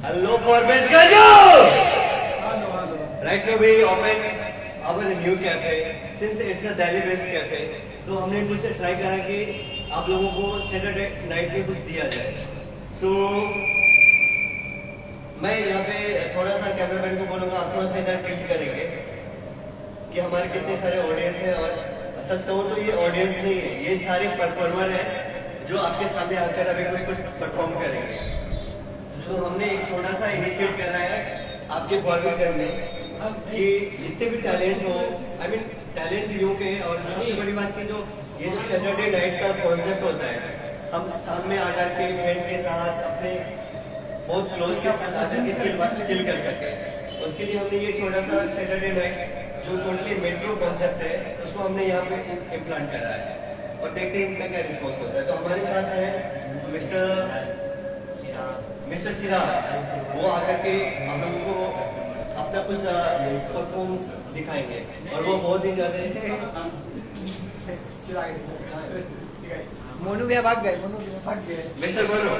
Hello, Forbes Gajo! Right now we open our new cafe. Since it's a Delhi-based cafe, तो हमने कुछ try करा कि आप लोगों को सैटरडे नाइट में कुछ दिया जाए. So मैं यहाँ पे थोड़ा सा कैमरामैन को बोलूँगा आप थोड़ा सा इधर टिल्ट करेंगे कि हमारे कितने सारे ऑडियंस हैं और सच कहूँ तो ये ऑडियंस नहीं है, ये सारे परफॉर्मर हैं जो आपके सामने आकर अभी कुछ परफॉर्म करेंगे. तो हमने एक छोटा सा इनिशिएट करा है आपके फॉर्मेशन में कि जितने भी टैलेंट हो, आई मीन टैलेंट यूं के, और सबसे बड़ी बात कि जो ये जो सैटरडे नाइट का कॉन्सेप्ट होता है, हम सामने आकर के फ्रेंड के साथ अपने बहुत क्लोज के साथ आकर के चिल कर सके. उसके लिए हमने ये छोटा सा सैटरडे नाइट जो टोटली मेट्रो कॉन्सेप्ट है उसको हमने यहाँ पे इम्प्लांट करा है और देखते हैं इनका क्या रिस्पॉन्स होता है. तो हमारे साथ है मिस्टर चिराग, वो आकर के हम लोगों को अपना कुछ परफॉर्मेंस दिखाएंगे और वो बहुत ही ज्यादा मोनू भैया भाग गए. मिस्टर बोलो.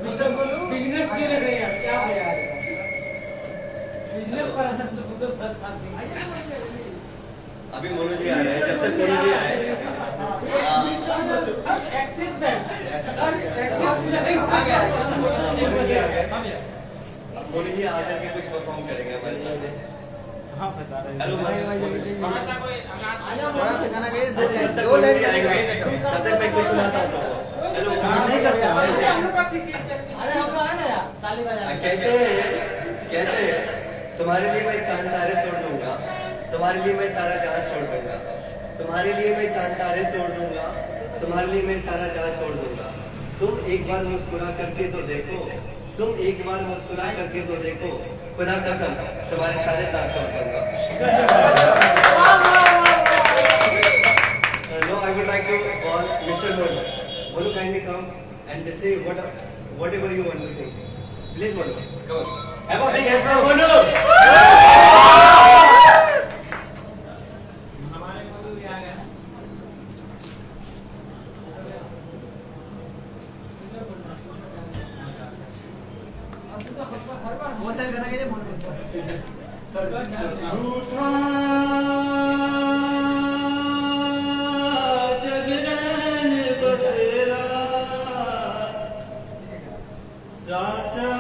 मिस्टर बोलू बिजनेस के लिए भैया क्या यार बिजनेस पर अभी मोनू जी आ रहे हैं. जब तक मोनू जी आए एक्सिस बैंक मोनू जी आकर के कुछ परफॉर्म करेंगे हमारे सामने. हेलो थोड़ा सा गाना गे दो लाइन गाएंगे तब तक मैं कुछ सुनाता हूँ. हेलो अरे हम लोग है ना यार ताली बजा कहते हैं तुम्हारे लिए मैं चांद तारे तोड़ दूंगा, तुम्हारे लिए मैं सारा जहां छोड़ दूंगा, तुम्हारे लिए मैं चांद तारे तोड़ दूंगा, तुम्हारे लिए मैं सारा जहां छोड़ दूंगा. तुम एक बार मुस्कुरा करके तो देखो, तुम एक बार मुस्कुरा करके तो देखो, खुदा कसम तुम्हारे सारे दांत तोड़ दूंगा. No, I would like to call Mr. Monu. Monu, kindly come and say whatever you want to think. Please, Monu, come on. Have a big hand for Monu. वो सर गाना गे झूठा जगरन बसेरा साचा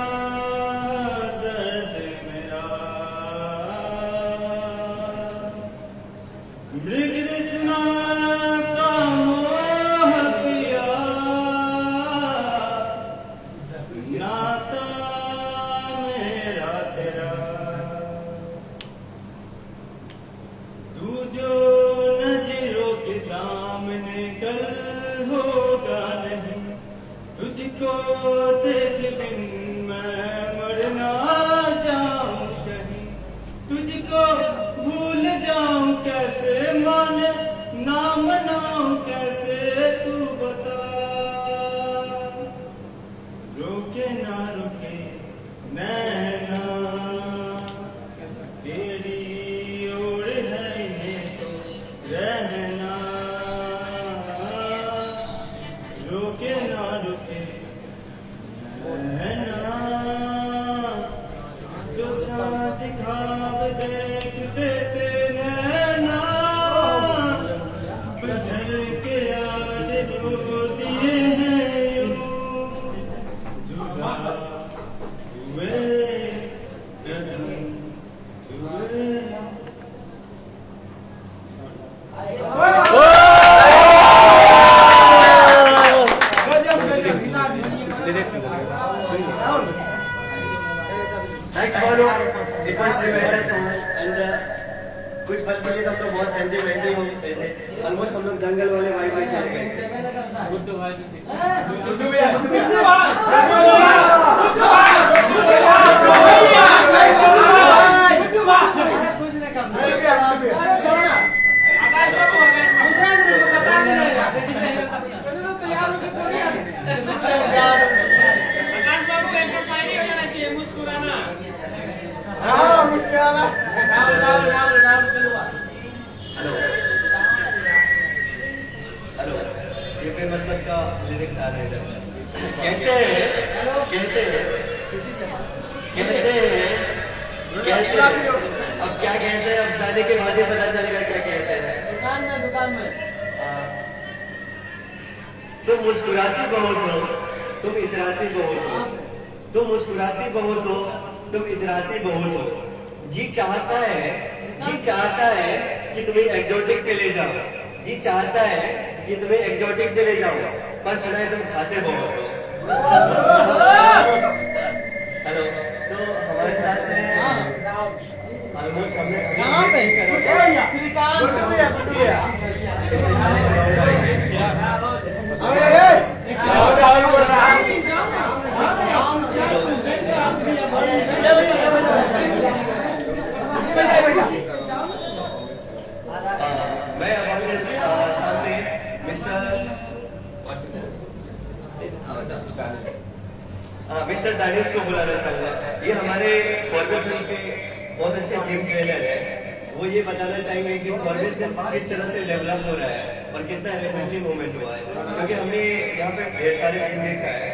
दर्द मेरा मृग रचना का मोह पिया नाता मेरा तेरा तू जो नजरों के सामने कल होगा नहीं, तुझको देख बिन मैं मर ना जाऊं कहीं, तुझको भूल जाऊं कैसे, माने ना मनाऊं कैसे, तू बता. रोके ना रुके नैना तेरी ओर है इन्हें तो रहना, रोके ना रुके नैना जो साँझ ख्वाब देखते थे नैना, बझर के आज रो दिए हैं यूं, जुदा हुए कदम छुए. Thanks Monu. It was tremendous and कुछ पल के लिए तो बहुत सेंटिमेंटल हो गए थे. ऑलमोस्ट हम लोग दंगल वाले वाइब में चले गए थे. गुड्डू भाई गुड्डू भैया आकाश बाबू एक शायरी हो जाना चाहिए मुस्कुराना. हाँ मुस्कुराना. हेलो हेलो ये पे मतलब का लिरिक्स आ रहे हैं। कहते हैं अब क्या कहते हैं, अब जाने के बाद ही पता चलेगा क्या कहते हैं। दुकान में तुम मुस्कुराती बहुत हो, तुम इतराती बहुत हो, तुम मुस्कुराती बहुत हो, तुम इतराती बहुत हो। जी चाहता है कि तुम्हें एग्जोटिक पे ले जाओ, जी चाहता है कि तुम्हें एग्जोटिक पे ले जाओ, पर सुना है तुम खाते बहुत हो। हेलो, तो हमारे साथ है ऑलमोस्ट हमने कहाँ पे? मैं अब आपके सामने मिस्टर दानिश को बुलाना चाहूंगा। ये हमारे फॉर्मेशन के बहुत अच्छे जिम ट्रेनर है। वो ये बताना चाहेंगे कि फॉर्मेशन किस तरह से डेवलप हो रहा है और कितना रेपिडली मूवमेंट हुआ है, क्योंकि हमने यहाँ पे ढेर सारे जिम देखा है।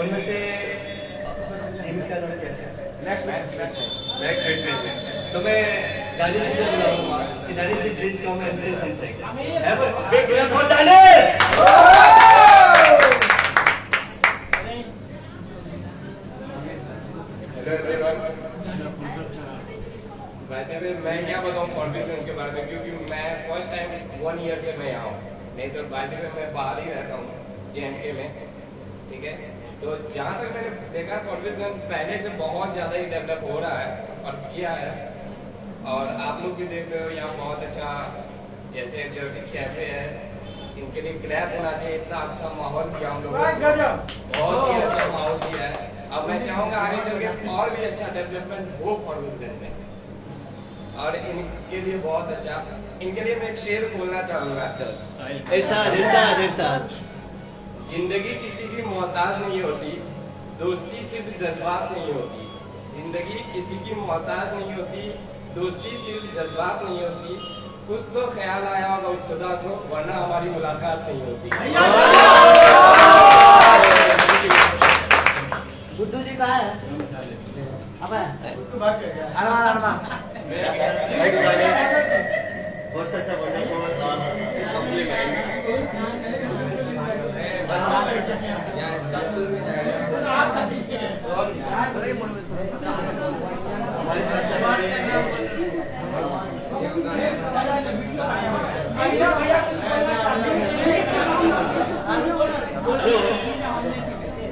उनमें से जिम का नाम कैसे है? Next fitness. तो मैं दानिश को बुलाऊंगा कि Danish ji please come and say something. Have a big clap for Danish. मैं क्या बताऊँ फॉर्मेशन के बारे में, क्योंकि मैं फर्स्ट टाइम 1 ईयर से मैं यहाँ हूँ, नहीं तो बाद में मैं बाहर ही रहता हूँ JNK में, ठीक है। तो जहाँ तक मैंने देखा फॉर्मेशन पहले से बहुत ज़्यादा ही डेवलप हो रहा है और किया है। और आप लोग भी देख रहे हो यहाँ बहुत अच्छा, जैसे एक्जोटिक कैफे है, इनके लिए क्लैप होना चाहिए। इतना अच्छा माहौल दिया हम लोगों को, बहुत ही अच्छा माहौल दिया है। अब मैं चाहूँगा आगे चल के और भी अच्छा डेवलपमेंट हो फॉर्मेशन में, और इनके लिए बहुत अच्छा, इनके लिए मैं एक शेर बोलना चाहूँगा। इरशाद। जिंदगी किसी की मोहताज नहीं होती, दोस्ती सिर्फ जज्बात नहीं होती। जिंदगी किसी की मोहताज नहीं होती, दोस्ती सिर्फ जज्बात नहीं होती। कुछ तो ख्याल आया होगा उस खुदा को, वरना हमारी मुलाकात नहीं होती। गुड्डू जी कहाँ है? और such a wonderful compliment. हमारे साथ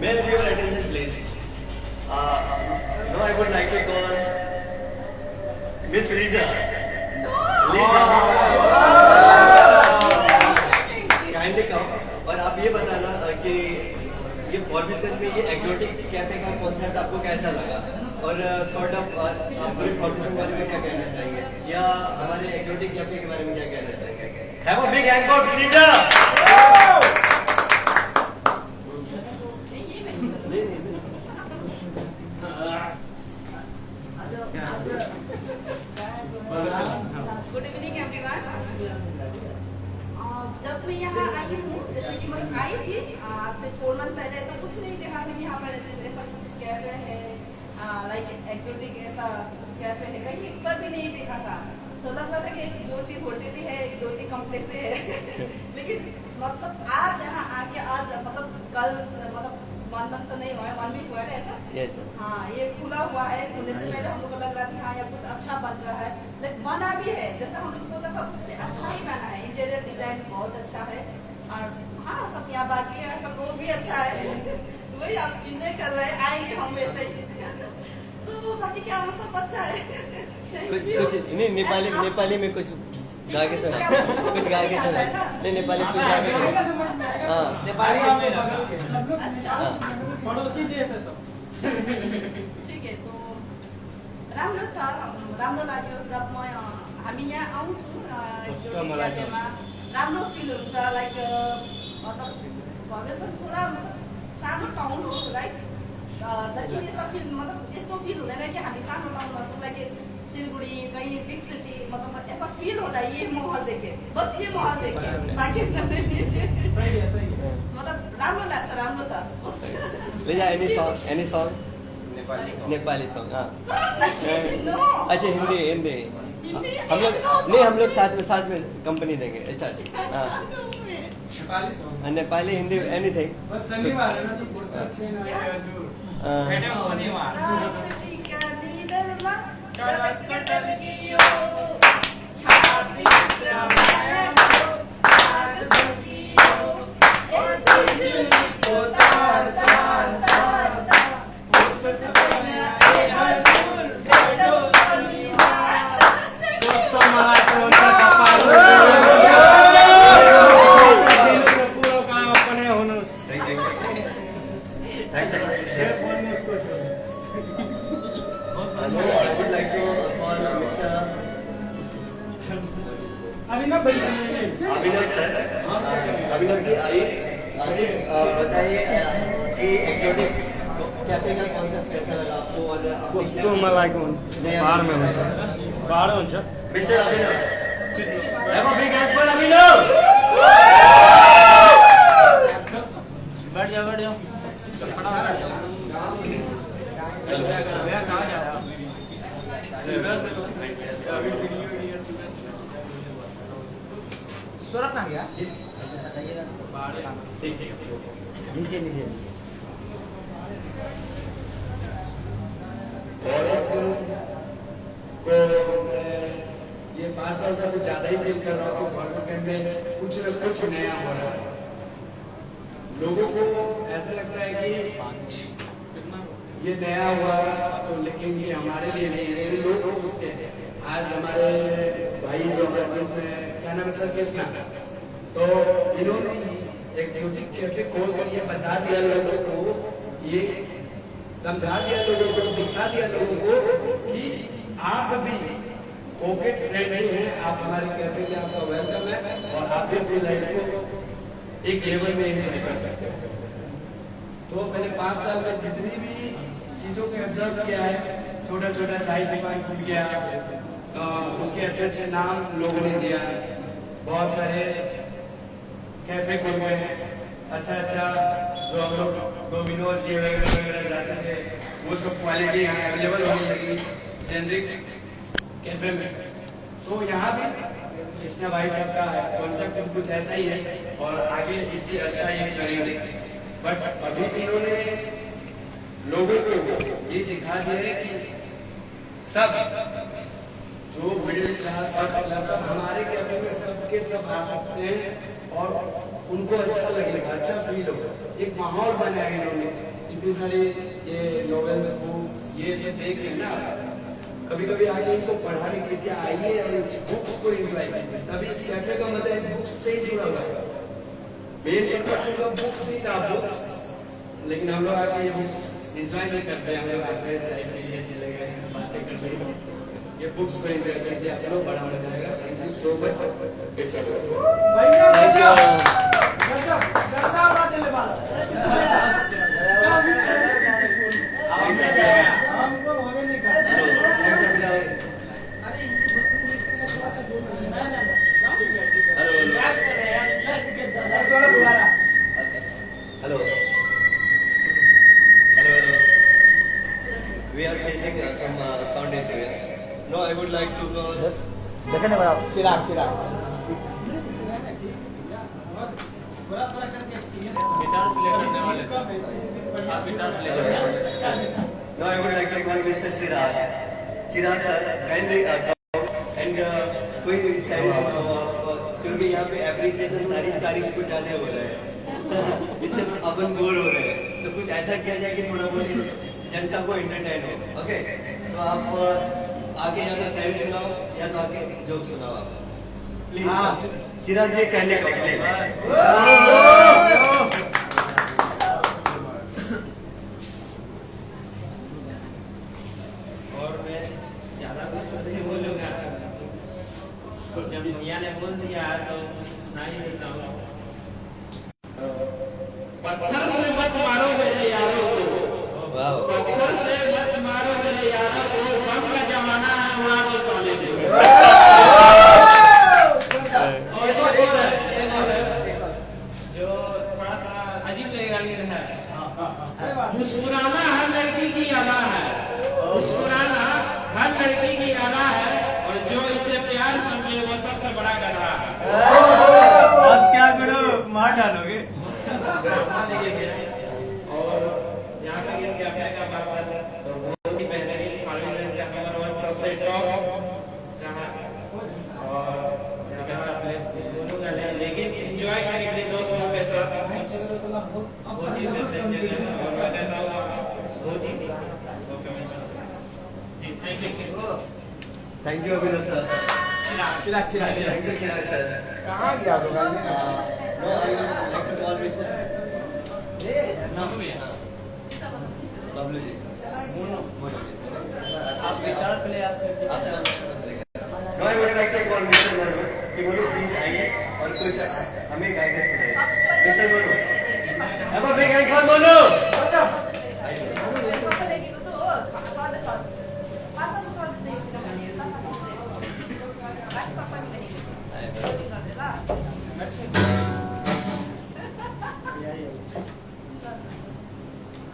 may I have your attention please? Now I would like to call Miss Lisa. Kindly come और आप ये बताना कि ये फॉर्मेशन में ये एक्जोटिक कैफे का कॉन्सेप्ट आपको कैसा लगा, और सॉर्ट ऑफ आप पूरे फॉर्मेशन के बारे में क्या कहना चाहेंगे, या हमारे एक्जोटिक कैफे के बारे में क्या कहना चाहेंगे? Have a big hand for Lisa. Good evening everyone. जब मैं यहाँ आई हूँ, जैसे कि मैं आई थी आज से 4 मंथ पहले, ऐसा कुछ नहीं देखा मैंने यहाँ पर ऐसा कुछ कैफे है, लाइक एक्जोटिक ऐसा कुछ कैफे है, कहीं पर भी नहीं देखा था। तो लग रहा था कि एक ज्योति होटल ही है, एक ज्योति कॉम्प्लेक्स है। लेकिन मतलब आज यहाँ आके आज मतलब कल मतलब 1 मंथ तो नहीं हुआ है, 1 वीक हुआ है ऐसा। Yes, sir. हाँ, ये खुला हुआ है। खुलने से पहले हम लोग को लग रहा था हाँ ये कुछ अच्छा बन रहा है, लेकिन बना भी है जैसा हम लोग सोचा था उससे अच्छा ही बना है। इंटीरियर डिजाइन बहुत अच्छा है, और हाँ सब यहाँ बाकी है का रोड भी अच्छा है। वही आप इंजॉय कर रहे हैं, आएंगे हम वैसे ही। तो बाकी क्या हम सब अच्छा है। कुछ नहीं, नेपाली में कुछ गा के सुना, कुछ गा के सुना, नहीं नेपाली कुछ गा के सुना। हाँ अच्छा, पड़ोसी देश है सब। ठीक है। तो राम्रो छ, राम्रो लाग्यो जब म हामी यहाँ आउँछु। राम्रो फिल हुन्छ, लाइक मतलब भविष्य पुरा सानो टाउन हो राइट, लेकिन यस्तो फिल मतलब यस्तो फिल हुँदैन कि हामी सानो टाउनमा छौँ, लाइक सिलगढी कहीं बिग सिटी, मतलब ऐसा फील होता है ये माहौल देखे, बस ये माहौल देखे, बाकी ले जा any song Nepali Nepali song हाँ नो अच्छा हिंदी हिंदी हम लोग नहीं हम लोग साथ में कंपनी देंगे स्टार्ट हाँ नेपाली सॉन्ग नेपाली हिंदी एनीथिंग बस शनिवार है ना तो बहुत अच्छे ना है हजूर Kadang shaniwar. Kalau kadang kiyo, छाती द्रवाया छाती कियो, और बिजली को तार तार तार तार, फुर्सत में आए हजूर करो शनिवार, दोस्तों माला चोंटा कपाल पूरा काम अपने होने I would like to call Mr. अभिनव भाई अभिनव सर अभिनव जी आइए बताइए कि एक्जोटिक कैफे का कॉन्सेप्ट कैसा लगा आपको और कस्तो मलाई बाढमा हुन्छ बाढ हुन्छ mister Abhinav Have a big hand for अभिनव बैठ जाओ सूरत ना गया नीचे नीचे ये 5 साल से कुछ ज्यादा ही फील कर रहा हूँ कि फॉर्मेट में कुछ न कुछ नया हो रहा है लोगों को ऐसा लगता है कि ये नया हुआ तो लेकिन ये हमारे लिए नहीं है ये लोग सोचते हैं आज हमारे भाई जो गवर्नमेंट में क्या नाम है सर कृष्णा तो इन्होंने एक छोटी कैफे खोल कर ये बता दिया लोगों को ये समझा दिया लोगों को दिखा दिया लोगों को कि आप भी पॉकेट फ्रेंडली हैं आप हमारे कैफे में आपका वेलकम है और आप भी अपनी लाइफ को एक लेवल में एंजॉय कर सकते हैं तो मैंने 5 साल में जितनी भी चीजों को ऑब्जर्व किया है छोटा छोटा चाय दुकान खुल गया उसके अच्छे अच्छे नाम लोगों ने दिया बहुत सारे कैफे खुल गए हैं अच्छा जो हम लोग डोमिनोज ये वगैरह जाते थे वो सब क्वालिटी यहाँ अवेलेबल होने लगी जेनरिक कैफे में तो यहाँ भी कृष्णा भाई साहब का कॉन्सेप्ट कुछ ऐसा ही है और आगे इससे अच्छा ही करेंगे बट अभी इन्होंने लोगों को ये दिखा दिया है कि सब जो मिडिल क्लास सब हमारे कैफे में सबके सब आ सकते हैं और उनको अच्छा लगेगा अच्छा फील होगा एक माहौल बनाया इन्होंने इतनी सारी ये नॉवेल्स बुक्स ये सब देख रहे ना कभी कभी आगे इनको पढ़ा भी कीजिए आइए और बुक्स को एंजॉय कीजिए तभी इस कैफे का मजा इस बुक्स से ही जुड़ा हुआ है मेन पर्पस उनका बुक्स ही था बुक्स लेकिन हम लोग आके ये बुक्स एंजॉय नहीं करते हम लोग आते हैं चाय पी लिए चले गए बातें कर ले ये बुक्स को एंजॉय कीजिए आप लोग बड़ा मजा आएगा thank you so much Hello. We are facing some sound issue here. No, I would like to go. देखे ना बड़ा चिराग गिटार प्ले करने वाले आप गिटार प्ले करने No, I would like to call Mr. Chirag. Chirag sir, kindly come and कोई शायरी सुनाओ आप क्योंकि यहाँ पे एप्रिसिएशन तारीफ कुछ ज्यादा हो रहा है इससे अपन बोर हो रहे हैं तो कुछ ऐसा किया जाए कि थोड़ा बहुत जनता को एंटरटेन हो ओके तो आप आगे या तो शायरी सुनाओ या तो आगे जोक सुनाओ आप प्लीज चिराग जी कहने का प्लीज और मैं ज्यादा कुछ तो नहीं बोलूँगा तो जब भैया ने बोल दिया तो सुना ही देता हूँ पत्थर से मत मारो मेरे यारों को पत्थर से मत मारो मेरे यारों को बम का जमाना है वहाँ तो सोने दो और जो थोड़ा सा अजीब लगेगा नहीं रहा मुस्कुराना हर लड़की की अदा है, मुस्कुराना हर लड़की की अदा है, और जो इसे प्यार समझे वो सबसे बड़ा गधा है। बस क्या करो, मार डालोगे। और जहाँ तक इसके अपने का बात है तो बहुत ही बेहतरीन फार्मेशन का नंबर 1 सबसे टॉप कहा, और दोनों का लेकिन एंजॉय करेंगे दोस्तों के साथ, बहुत ही बेहतरीन जगह है। और मैं कहता हूँ बहुत ही thank you Abhinav sir. Chirag thank you Chirag sir. कहाँ गया तो no I would like to call mister Bablu ji. आप गिटार प्ले आप no I would like to call mister Manu कि बोलो प्लीज आइए और कुछ हमें गा के सुनाइए। मिस्टर मनु, अब बिग हैंड फॉर मनु।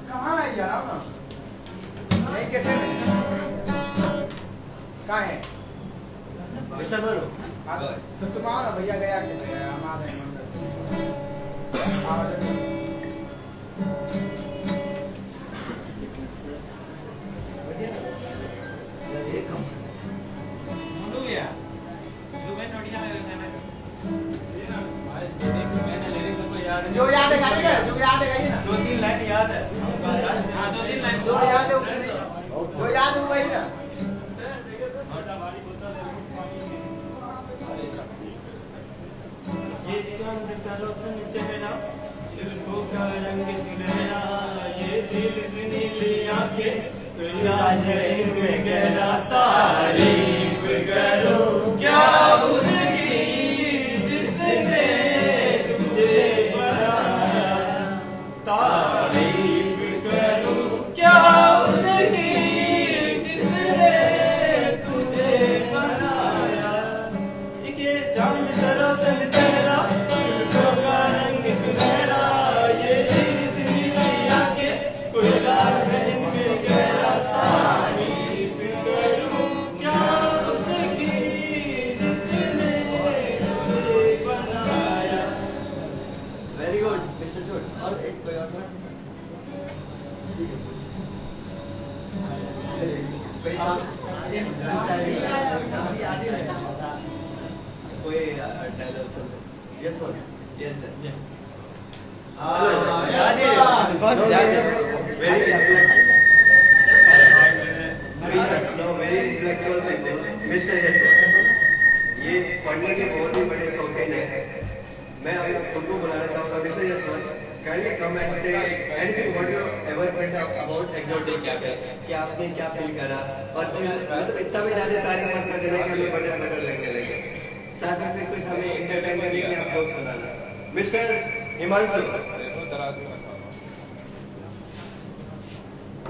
कहाँ है यार, आओ ना। यहीं कैसे कहाँ है? मिस्टर मनु, तो तुम आओ ना, भैया गया कैसे है? हम आ रहे हैं मंदिर। आओ जल्दी। जो याद है गाइए ना, जो याद है गाइए ना। 2-3 लाइन याद है। हाँ 2-3 लाइन जो याद है उसने, जो याद है वही ना। ये चांद सा रोशन चेहरा, जुल्फों का रंग सुनहरा, ये दिल से नीली आंखें, कोई राज है इनमें गहरा, तारीफ करो क्या उसकी जिसने तुझे बनाया, तारीफ करो क्या उसकी जिसने तुझे बनाया। ये चांद सा रोशन चेहरा, जुल्फों का रंग सुनहरा, ये दिल से नीली आंखें, कोई राज है इनमें गहरा, तारीफ करो क्या उसकी जिसने तुझे बनाया। वेरी गुड मिस्टर छोट। और एक कोई और सर? कोई डायलॉग सब? Yes sir, yes sir. याद है, बस याद है। वेरी इंटेलेक्चुअल मिस्टर यशवंत, ये पढ़ने के बहुत ही बड़े शौकीन है। मैं उनको बुलाना चाहूँगा। Mister Yashwant, kindly come and say anything what you ever felt about exotic cafe, कि आपने क्या फील करा, और मतलब इतना भी ज्यादा तारीफ मत कर देना कि हमें बड़े बड़े लगने लगे। साथ में फिर कुछ हमें एंटरटेन करने के लिए आप जोक सुनाना। Mister Himanshu.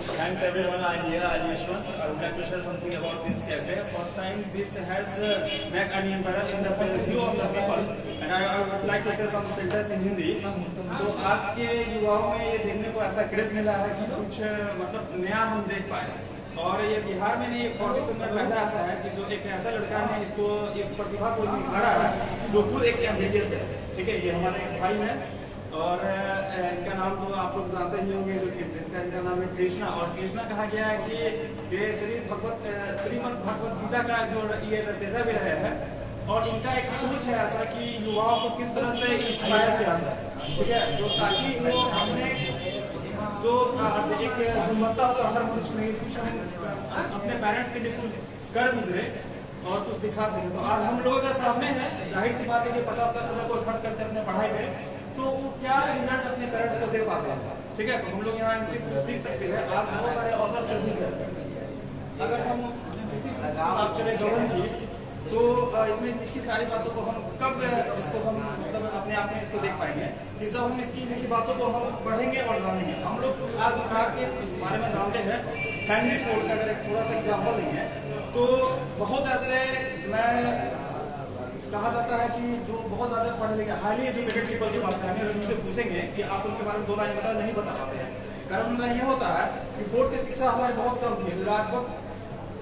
Thanks everyone, I'm here, I'm Yashwant. I would like to share something about this cafe. First time this has made an impact in the view of the people, and I would like to say some sentence in Hindi. So आज के युवाओं में ये देखने को ऐसा craze मिला है कि कुछ मतलब नया हम देख पाए, और ये बिहार में नहीं, फॉर्टिस में पहला ऐसा है कि जो एक ऐसा लड़का ने इसको इस प्रतिभा को निखारा है जो खुद एक एम्बिशियस है। ठीक है, ये हमारे एक भाई हैं, और इनका नाम तो आप लोग जानते ही होंगे, जो इनका नाम है कृष्णा। और कृष्णा कहा गया है कि ये श्रीमद् भगवत गीता का जो ये रचयिता भी रहे हैं, और इनका एक सोच है ऐसा कि युवाओं को किस तरह से इंस्पायर किया जाए, ठीक है, जो ताकि वो अपने जो एक गुणवत्ता हो, तो हर मनुष्य में कुछ हम अपने पेरेंट्स के लिए कुछ कर गुजरे और कुछ दिखा सके। तो आज हम लोगों के सामने है, जाहिर सी बात है कि 50 कोई खर्च करते हैं अपने पढ़ाई में, तो वो क्या रिजल्ट अपने पेरेंट्स को दे पाते हैं। ठीक है, तो हम लोग यहाँ सीख सकते हैं। आज बहुत सारे ऑफर्स करते, अगर हम किसी बात करें गवर्न की, तो इसमें लिखी सारी बातों को हम कब इसको हम मतलब अपने आप में इसको देख पाएंगे कि सब हम इसकी लिखी बातों को हम पढ़ेंगे और जानेंगे। हम लोग आज कार के बारे में जानते हैं। हेनरी फोर्ड का अगर एक थोड़ा सा एग्जाम्पल लेंगे, तो बहुत ऐसे मैं कहा जाता है कि जो बहुत ज्यादा पढ़े लिखे हाईली एजुकेटेड पीपल की बात करेंगे, अगर उनसे पूछेंगे कि आप उनके बारे में 2 लाइन बता, नहीं बता पाते हैं। कारण उनका ये होता है कि बोर्ड की शिक्षा हमारी बहुत कम थी, लगभग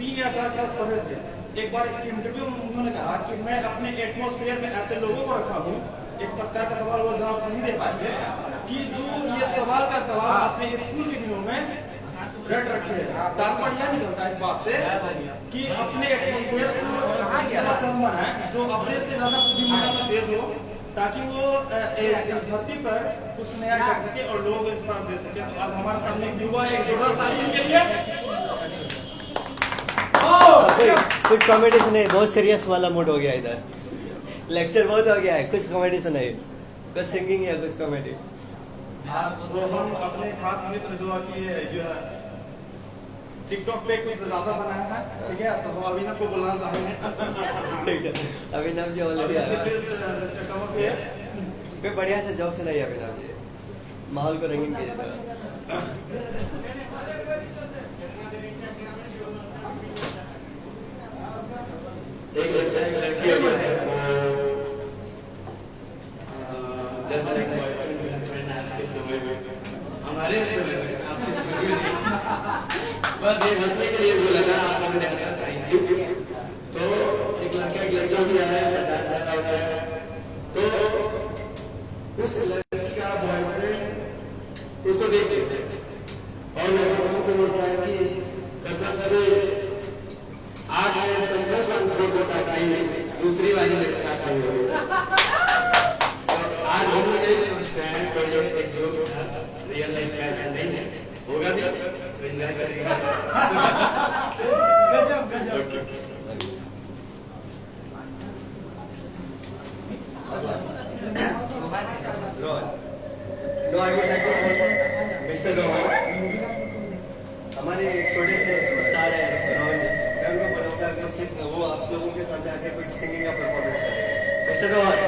3 या 4 क्लास पढ़े थे। एक बार एक इंटरव्यू में उन्होंने कहा कि मैं अपने एटमॉस्फेयर में ऐसे लोगों को रखा हूँ, एक पत्रकार का सवाल वो जवाब नहीं दे पाएंगे, कि जो ये सवाल का सवाल अपने स्कूल के दिनों में रट रखे हैं। तात्पर्य यह निकलता है इस बात से कि अपने एटमॉस्फेयर को है जो अपने से ज्यादा बुद्धिमत्ता में तेज हो, ताकि वो इस धरती पर कुछ नया कर सके और लोग इंस्पायर दे सके। तो आज हमारे सामने एक युवा एक जोरदार तालीम के लिए कुछ कॉमेडी सुनाइए, बहुत सीरियस वाला मूड हो गया इधर, लेक्चर बहुत हो गया है, कुछ कॉमेडी सुनाइए, कुछ सिंगिंग या कुछ कॉमेडी। तो हम अपने खास मित्र जो कि टिकटॉक पे कुछ ज्यादा बनाया है, ठीक है, तो हम अभिनव को बुलाना चाहेंगे। ठीक है, अभिनव जी ऑलरेडी आए हैं, बढ़िया से जॉक सुनाइए अभिनव जी, माहौल को रंगीन कीजिए थोड़ा। एक लड़की होता है जैसा एक बॉयफ्रेंड गर्लफ्रेंड आज के समय में, हमारे समय में, आपके समय में बस ये हंसने के लिए बोला था आप लोगों ने हंसा था। तो एक लड़का एक लड़का भी आ रहा है, मजाक करता होता है, तो उस लड़की का बॉयफ्रेंड उसको देख लेते हैं और लोगों को बोलता है कि कसम से आज मैं इस बंदे को फोटो बताई दूसरी वाली मेरे साथ नहीं होगी। आज हम लोग यही सोचते हैं कोई एक जोक था, रियल लाइफ में ऐसा नहीं है, होगा भी तो एंजॉय करेंगे। गजब गजब। No I would like to mister Rohan, हमारे छोटे से स्टार है मिस्टर रोहन जी, मैं उनको बुलाऊंगा कि वो आप लोगों के सामने आके कुछ सिंगिंग का परफॉर्मेंस करेंगे। मिस्टर रोहन,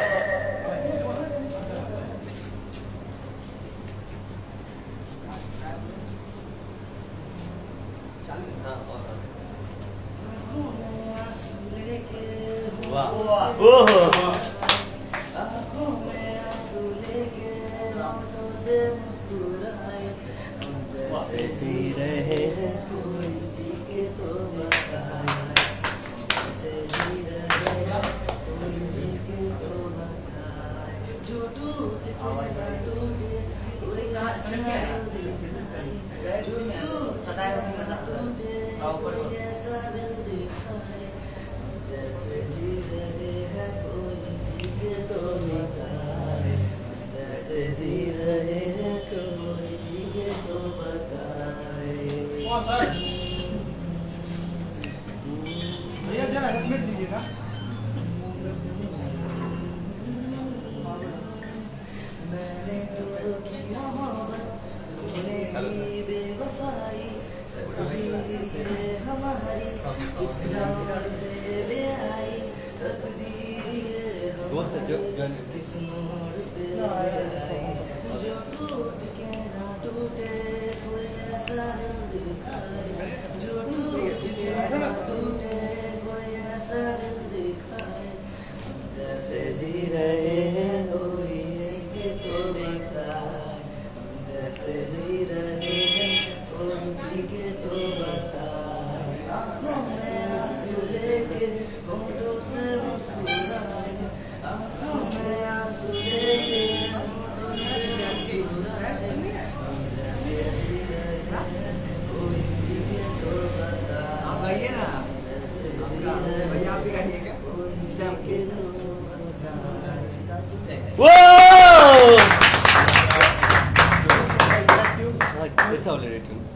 जी रहे हैं कोई जी के तो बताए, ऐसे जी रहे हैं कोई जी के तो बताए, जो टूट के ना टूटे कोई ऐसा दिल दिखाए, जो टूट के ना टूटे कोई ऐसा दिल दिखाए, जैसे जी रहे हैं कोई जी के तो बताए, जैसे जी रहे हैं कोई जी के तो बताए। भैया जरा हेलमेट दीजिएगा। मैंने तो की मोहब्बत, तूने की बेवफाई, तकदीर है हमारी इस दौर पे ले आई, तकदीर है हमारी इस मोड़ पे ले आई, जो टूट के ना टूटे कोई ऐसा दिल दिखाए, जो टूट के ना टूटे कोई ऐसा दिल दिखाए, जैसे जी रहे हैं कोई जी के तो बताए, जैसे जी रहे हैं कोई जी के तो बताए, आंखों में आंसू लेके होठों से मुस्कुराए, आंखों में आंसू लेके होठों से मुस्कुराए, जैसे जी रहे हैं कोई जी के तो बताए, आप गाइए ना, जैसे जी रहे हैं भैया आप भी गाइए क्या? कोई जी के तो बताए। It's already tuned.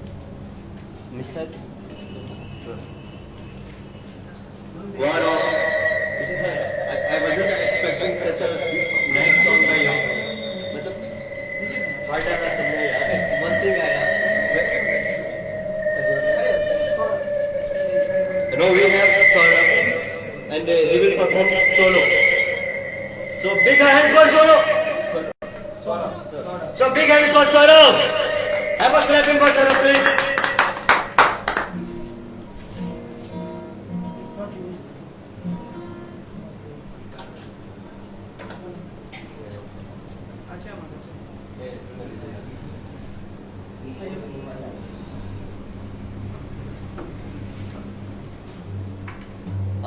Mr. What I wasn't expecting such a nice song by you. मतलब हार्ड आया तुमने यार, मस्त ही गाया। Now we have Saurabh and he will perform solo. So big hand for solo. So big hand for Saurabh. Have a clapping for Saurabh, please.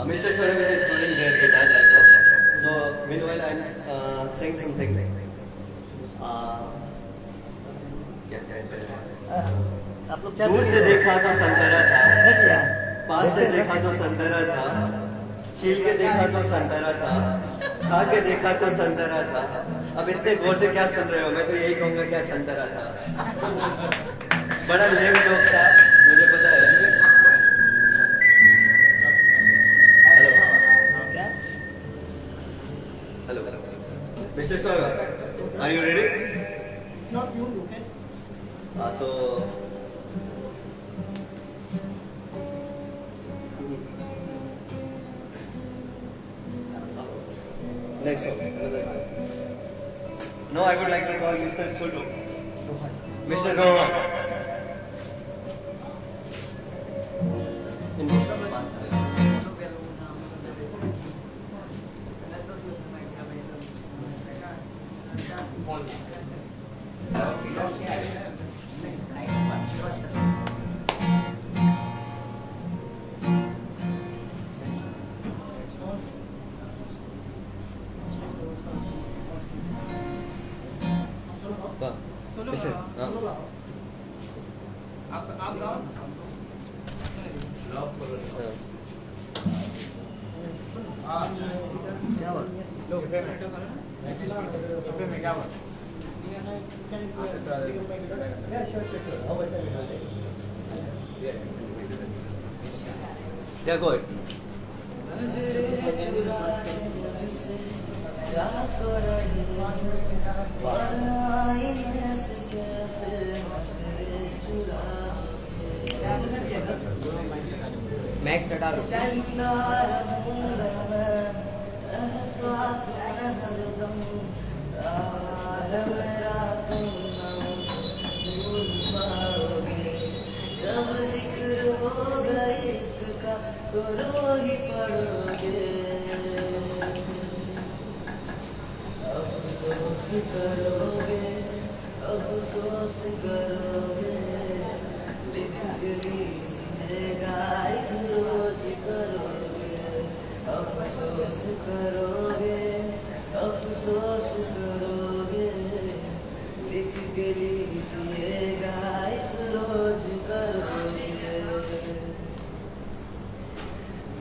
Mr. Swaram is playing their guitar laptop. So meanwhile I'm saying something. आप लोग क्या दूर से देखा तो संतरा था, पास से देखा तो संतरा था, छील के देखा तो संतरा था, खा के देखा तो संतरा था। अब इतने गौर से क्या सुन रहे हो? मैं तो यही कहूँगा क्या संतरा था। बड़ा लेम जोक था, मुझे पता है। Hello mister Swagat, are you ready? Not you, okay? So next one. No, I would like to call Mr. Chotu. Mr. Rohan. Mister, क्या कोई नजरें चुरा के मुझसे जा तो रही आईने से कैसे नजरें चुरा मैक्स हटा लो। चलता रहूंगा मैं एहसास में हरदम आवार मेरा तुम भूल पाओगे जब जिक्र होगा इश्क का तो रो ही पड़ोगे अफसोस करोगे अफसोस करोगे लिख के लीजिएगा एक रोज करोगे अफसोस करोगे अफसोस करोगे लिख के लीजिएगा एक रोज करोगे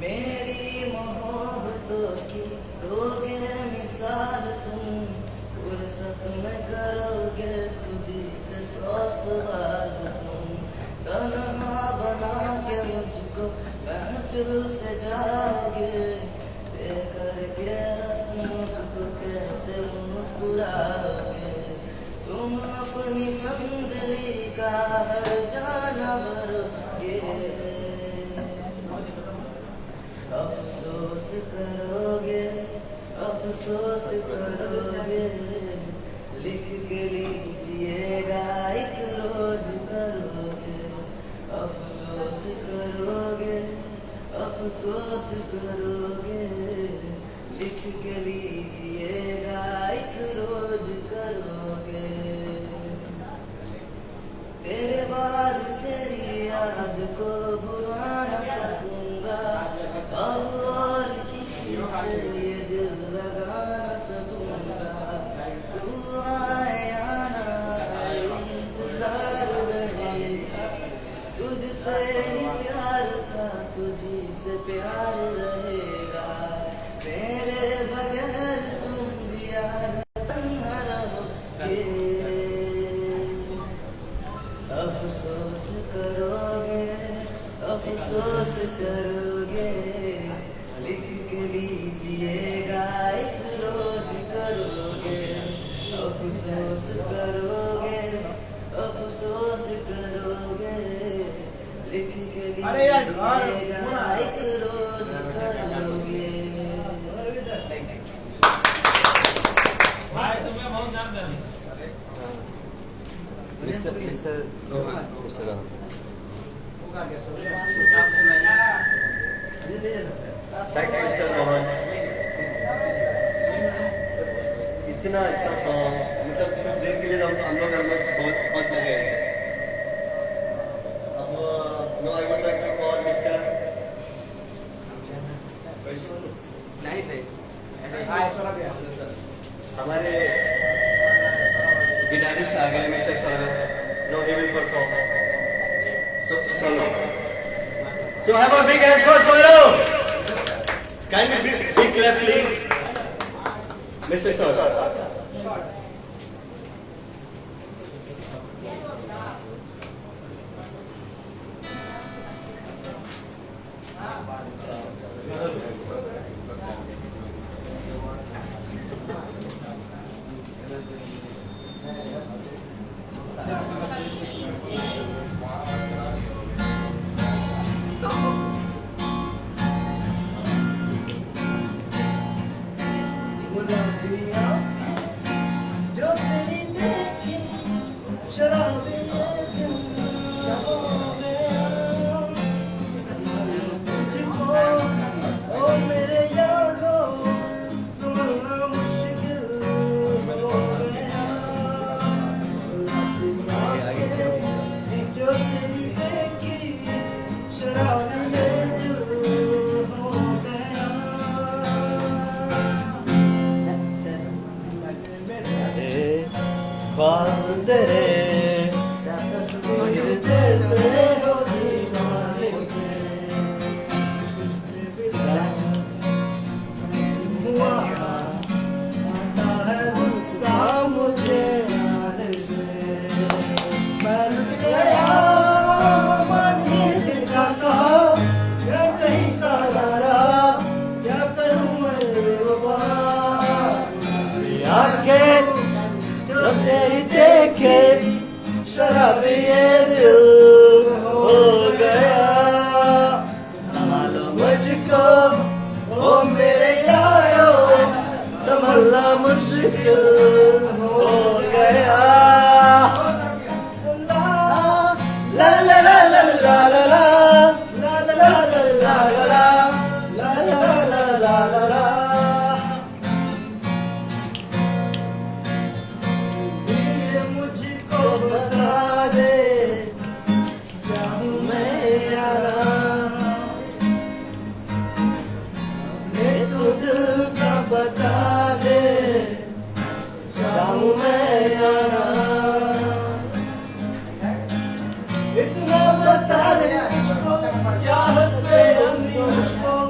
मेरी मोहब्बतों की दोगे मिसाल तुम फुर्सत में करोगे खुदी से 100 सवाल तुम तन्हा बना के मुझको महफिल से जाओगे देकर के हंस मुझको कैसे मुस्कुराओगे तुम अपनी संदली का हर जाना भरोगे अफसोस करोगे अफसोस करोगे लिख के लीजिएगा एक रोज करोगे अफसोस करोगे अफसोस करोगे लिख के लीजिएगा एक रोज करोगे तेरे बाद तेरी याद को भुला न सकूंगा अब और किसी से ये दिल लगा न सकूंगा तू आए या ना आए इंतजार रहेगा तुझसे ही प्यार था तुझी से प्यार रहेगा मेरे बगैर तुम भी यार तन्हा रहोगे अफसोस करोगे अफसोस करोगे लिख के लीजिएगा एक रोज करोगे अफसोस करोगे अफसोस करोगे लिख के लीजिएगा एक रोज करोगे mister Rohan thanks mister Rohan इतना अच्छा सॉन्ग मतलब कुछ देर के लिए हम लोग ऑलमोस्ट बहुत फंस गए guitarist आ गए Mr. Saurav. Now he will perform solo. So have a big hand for Saurav. Can you big clap please, Mr. Saurav.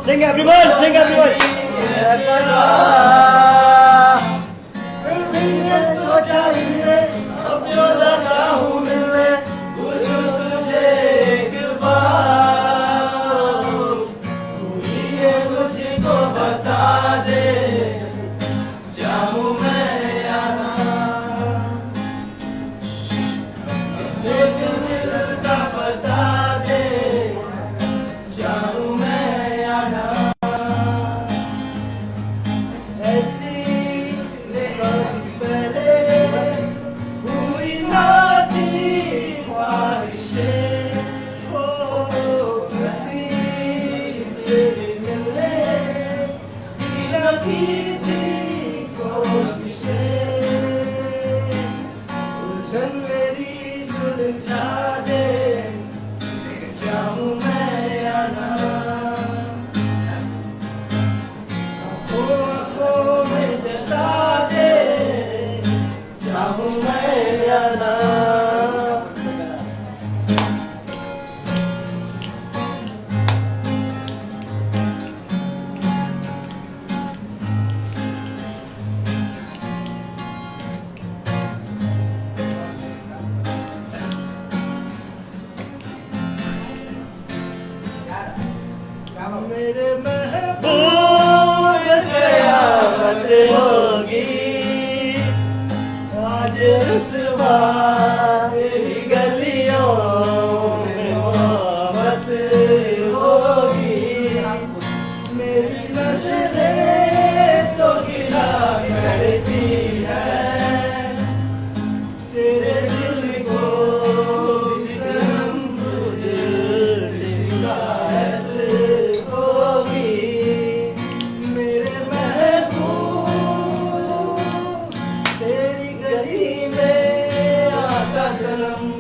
Sing everyone, sing everyone. तेरी गली में आता सनम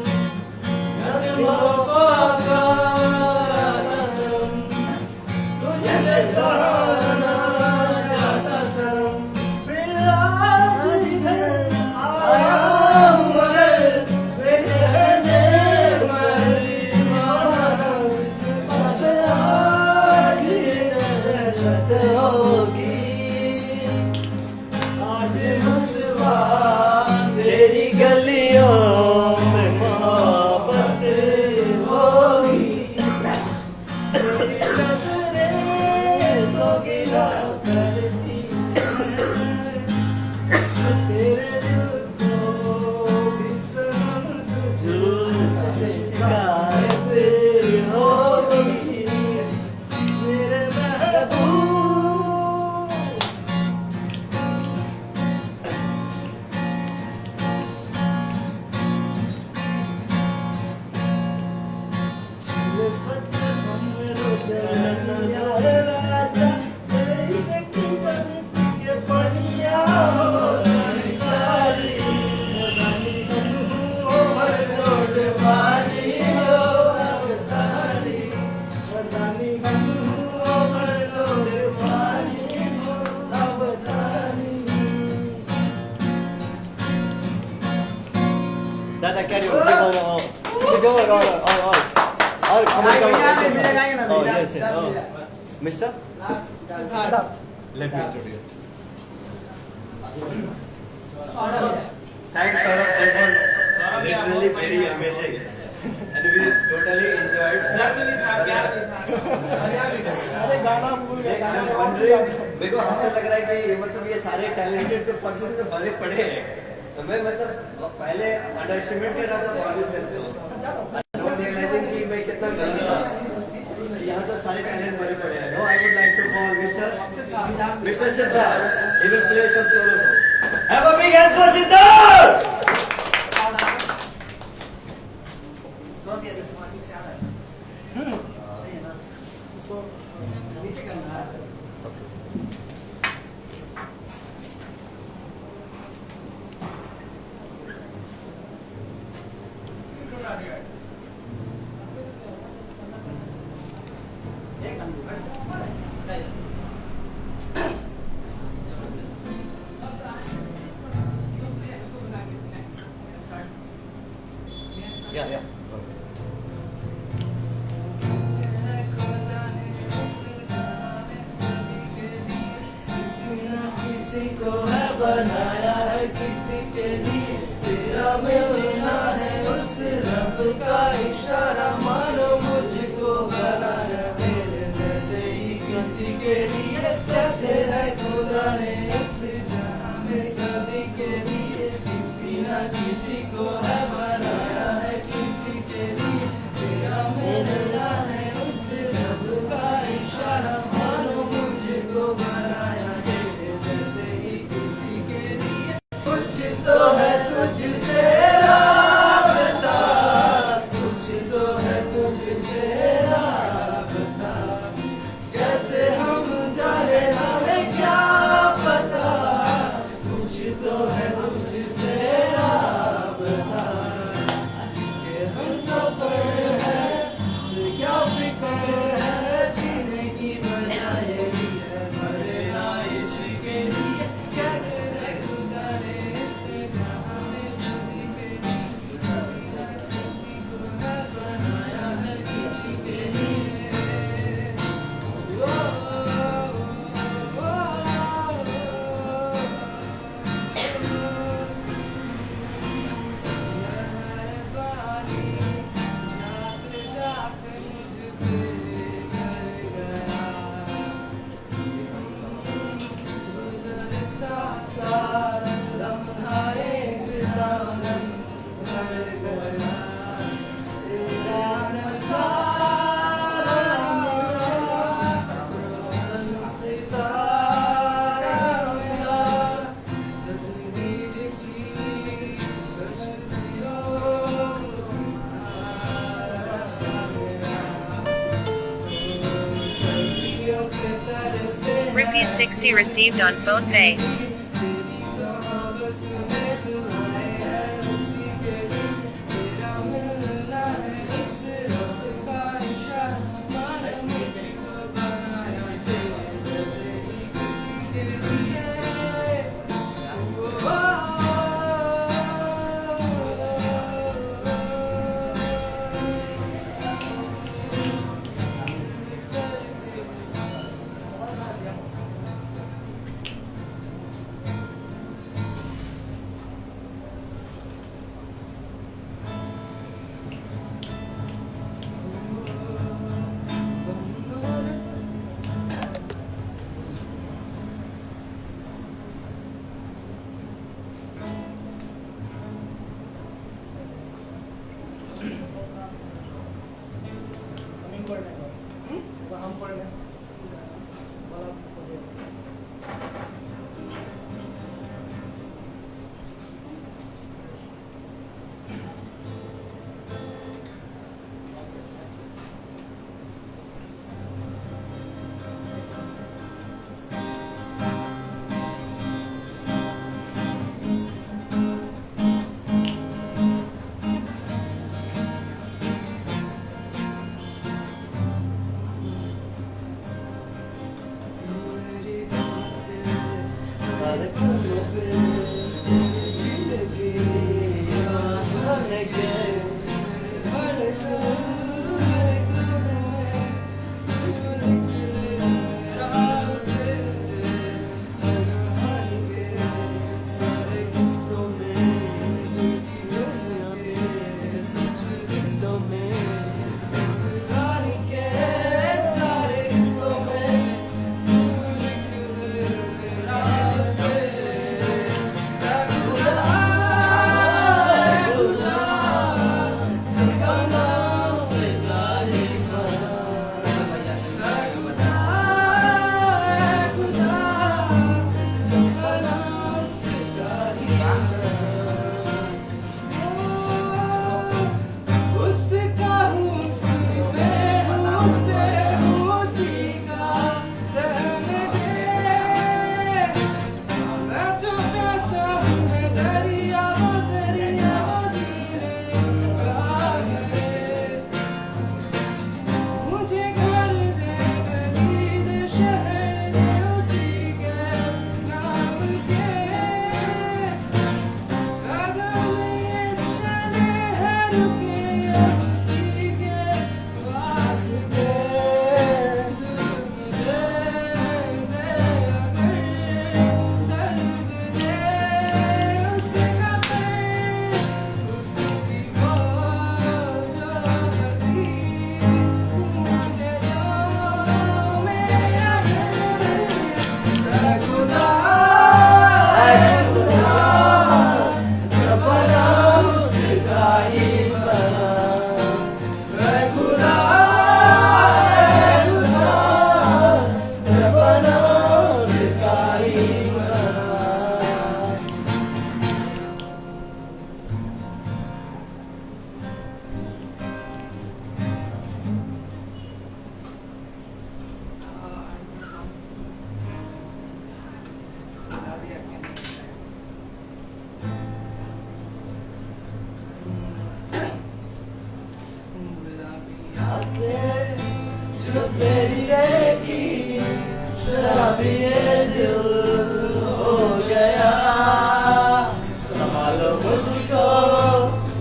दादा carry on, keep on, keep on, और come on, oh yes, yes, oh, Mister, let me introduce. Thanks, Saurabh. That was literally very amazing, and we totally enjoyed. अरे गाना भूल गए I'm wondering, मेरे को ऐसा लग रहा है कि मतलब ये सारे talented तो फंक्शन में भरे पड़े हैं। तो मैं मतलब पहले अंडरएस्टिमेट कर रहा था फॉर्मल सेंस को। नॉट रियलाइजिंग कि मैं कितना गलत था। यहाँ तो सारे टैलेंट भरे पड़े हैं। No, I would like to call Mr. Siddharth. He will play some solo song. Have a big hand for Siddharth! Yeah. किसी को है बनाया है किसी के लिए तेरा मिलना है उस रब का इशारा मानो मुझको बनाया तेरे जैसे ही किसी के लिए कहते हैं खुदा ने इस जहां में सभी के लिए किसी ना किसी को है बनाया है किसी के लिए तेरा मिलना है उस रब का इशारा मानो मुझको बनाया तेरे जैसे ही किसी के लिए कुछ तो है तुझसे राबता कुछ तो है तुझसे राबता कैसे हम जाने हमें क्या पता कुछ तो है तुझसे राबता कि हम सफर है क्या फिक्र है जीने की बजाय भी है मरना इसके लिए क्या करे खुदा ने इस जहां में सभी के लिए किसी ना किसी को है बनाया है किसी के लिए जाते जाते मुझ पे कर गया गुजरता सारा लम्हा एक दामन भर गया तेरा नज़ारा रोशन सितारा मेरा तस्वीर की कश्तियों सर्दियों से तरसे Rupees 60 received on phone pay. तेरी सोहबत में तुम्हारे है उसी के लिए तेरा मिलना है उस रब का इशारा मानो मुझको बनाया तेरे जैसे ही किसी के लिए आंखें जो तेरी देखी शराबी ये दिल हो गया। संभालो मुझको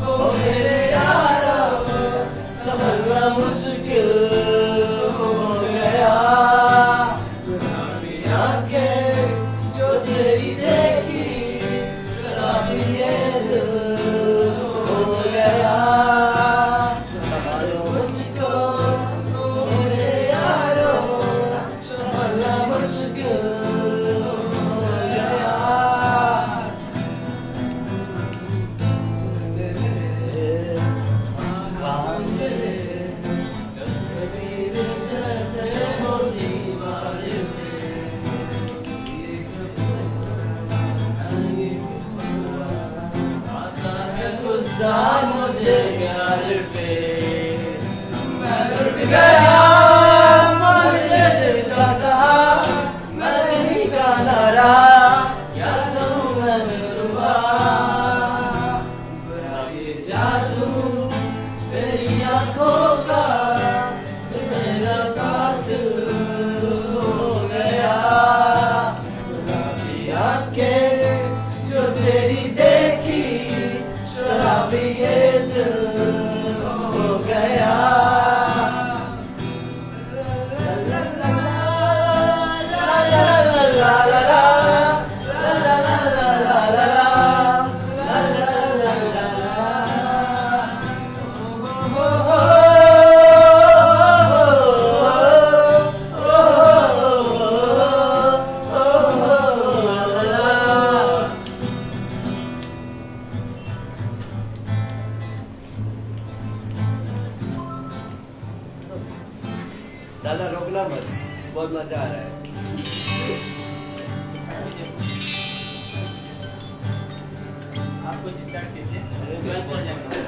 ओ मेरे यारो, संभलना मुश्किल हो गया। शराबी आंखें जो तेरी देखी शराबी ये दिल हो गया। संभालो मुझको ओ मेरे यारो, संभलना मुश्किल हो गया। मुझे प्यार पे मैं लुट गया। मुझे दिल का कहा मैं नहीं का नारा, क्या कहूँ मैं दिलरुबा। बड़ा ये जादू तेरी आंखों का मेरा कातिल हो गया। गुलाबी आंखें जो तेरी देखी शराबी ये दिल हो गया। ला ला ला ला ला ला ला ला ला ला ला ला दादा रोकना मत, बहुत मजा आ रहा है। आपको स्टार्ट कीजिए, मैं बोल जाऊंगा।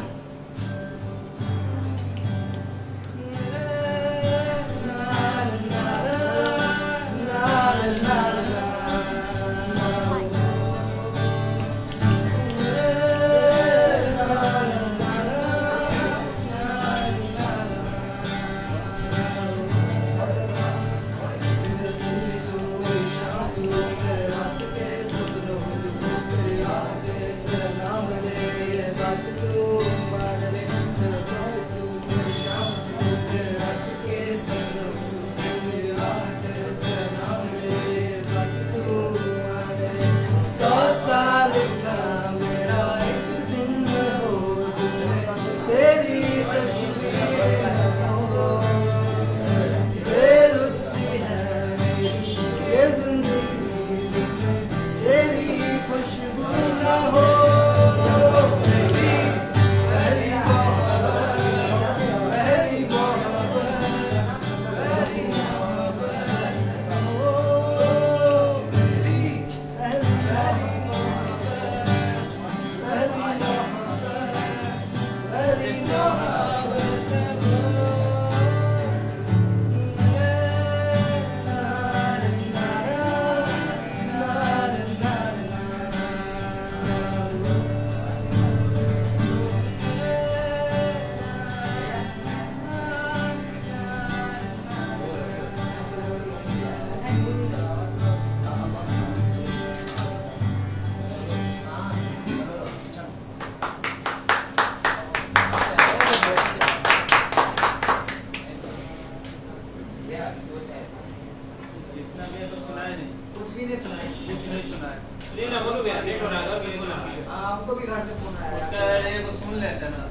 हमको भी घर से फोन आया उसका ये को सुन लेते ना,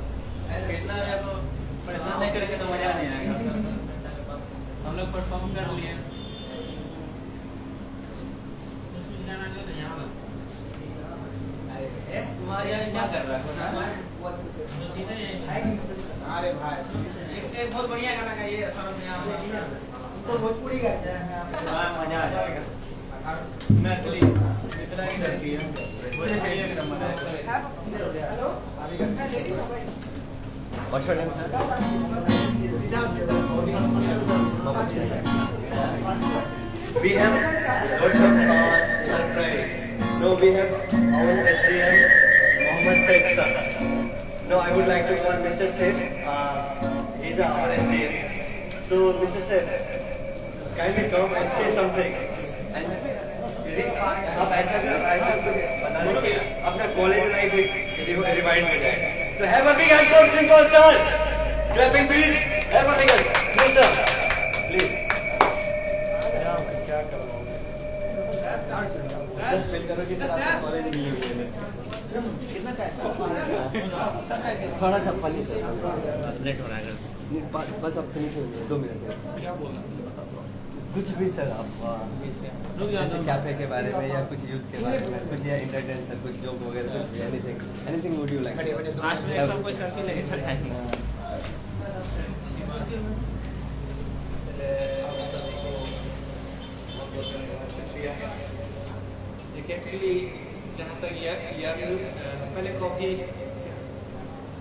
कितना या तो परेशान नहीं करेंगे तो मजा नहीं आएगा। हम लोग परफॉर्म कर लिए। तुम्हारा यहाँ क्या कर रहा है? अरे भाई एक बहुत बढ़िया गाना गाइए असम में आप तो भोजपुरी का मजा आ जाएगा। मैथिली इतना ही करती है, भोजपुरी एक नंबर है। Hello What's your name, sir? We have lots of surprise. No, we have our SDM Mohammed Said sir. Now I would like to call Mr. Seth. He's our SDM. So Mr. Seth, kindly come and say something. And आप ऐसा कुछ बताने के अपना college life rewind में जाए. So have a big hand for Simple Sir. Clapping please. Have a big hand. Please sir. Please. Just feel करो कि सर आपका कॉलेज नहीं है. कितना चाहिए? थोड़ा सा फनी सर. लेट हो रहा है. बस अब फिनिश हो गया 2 मिनट. क्या बोलना? कुछ भी सर आप जैसे कैफे के बारे में या कुछ यूथ के बारे में कुछ या इंटरटेन सर कुछ जोक वगैरह कुछ भी एनीथिंग वुड यू लाइक. आज में सब कोई सर की लगे चढ़ाएंगे. आप सभी को बहुत शुक्रिया. एक्चुअली जहाँ तक पहले कॉफ़ी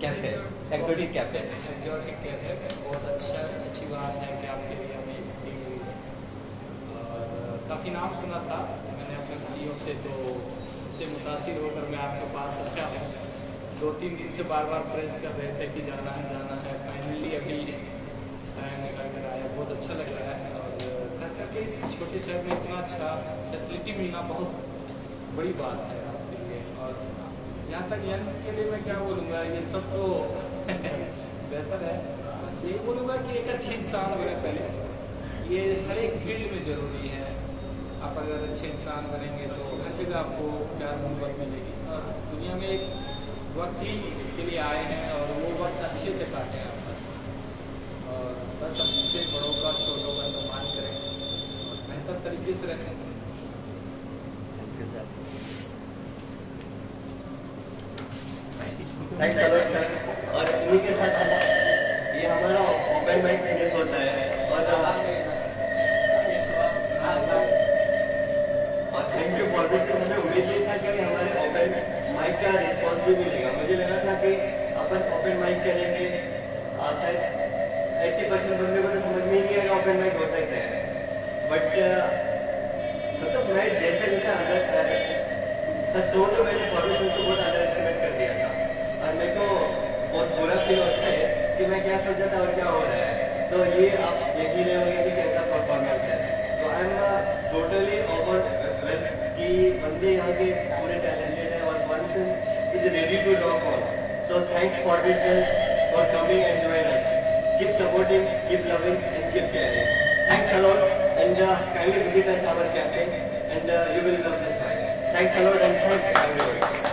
कैफे एक्सोटिक कैफे बहुत अच्छी बात है कि आपके लिए हमें काफ़ी नाम सुना था मैंने अपने भाइयों से, तो उससे मुतासिर होकर मैं आपके पास आया हूँ. 2-3 दिन से बार बार प्रेस कर रहे थे कि जाना है. फाइनली अभी टाइम निकाल कर आया. बहुत अच्छा लग रहा है. और खास करके इस छोटे शहर में इतना अच्छा फैसिलिटी मिलना बहुत बड़ी बात है आपके लिए. और यहाँ तक यंग के लिए मैं क्या बोलूँगा, ये सब तो बेहतर है. बस यही बोलूँगा कि एक अच्छे इंसान बने पहले. ये हर एक फील्ड में ज़रूरी है. आप अगर अच्छे इंसान बनेंगे तो हर जगह आपको प्यार मोहब्बत मिलेगी. और दुनिया में एक वक्त ही के लिए आए हैं और वो वक्त अच्छे से काटें आप बस. और बस सबसे बड़ों का छोटों का सम्मान करें और बेहतर तरीके से रखें. Thanks a lot sir. और इन्हीं के साथ ये हमारा ओपन माइक फिनिश होता है. और थैंक यू फॉर दिस. हमें उम्मीद नहीं था कि हमारे ओपन माइक का रिस्पॉन्स भी मिलेगा. मुझे लगा था कि अपन ओपन माइक करेंगे शायद 80% बंदे को तो समझ में ही नहीं आएगा ओपन माइक होता क्या है. बट मतलब मैं जैसे सच कहूँ तो मैंने फॉर्मेशन को बहुत अंडर एस्टिमेट कर दिया था. और मेरे को बहुत बुरा फील होता है कि मैं क्या सोचा था और क्या हो रहा है. तो ये आप यकीन होंगे कि कैसा परफॉर्मेंस है. तो आई एम टोटली ओवरवेल्म कि बंदे यहाँ के पूरे टैलेंटेड हैं और formation is ready to rock on. So thanks for this for coming and join us. Keep supporting, keep loving and keep caring. Thanks a lot and kindly visit us our cafe and you will love this vibe. Thanks a lot and thanks everybody.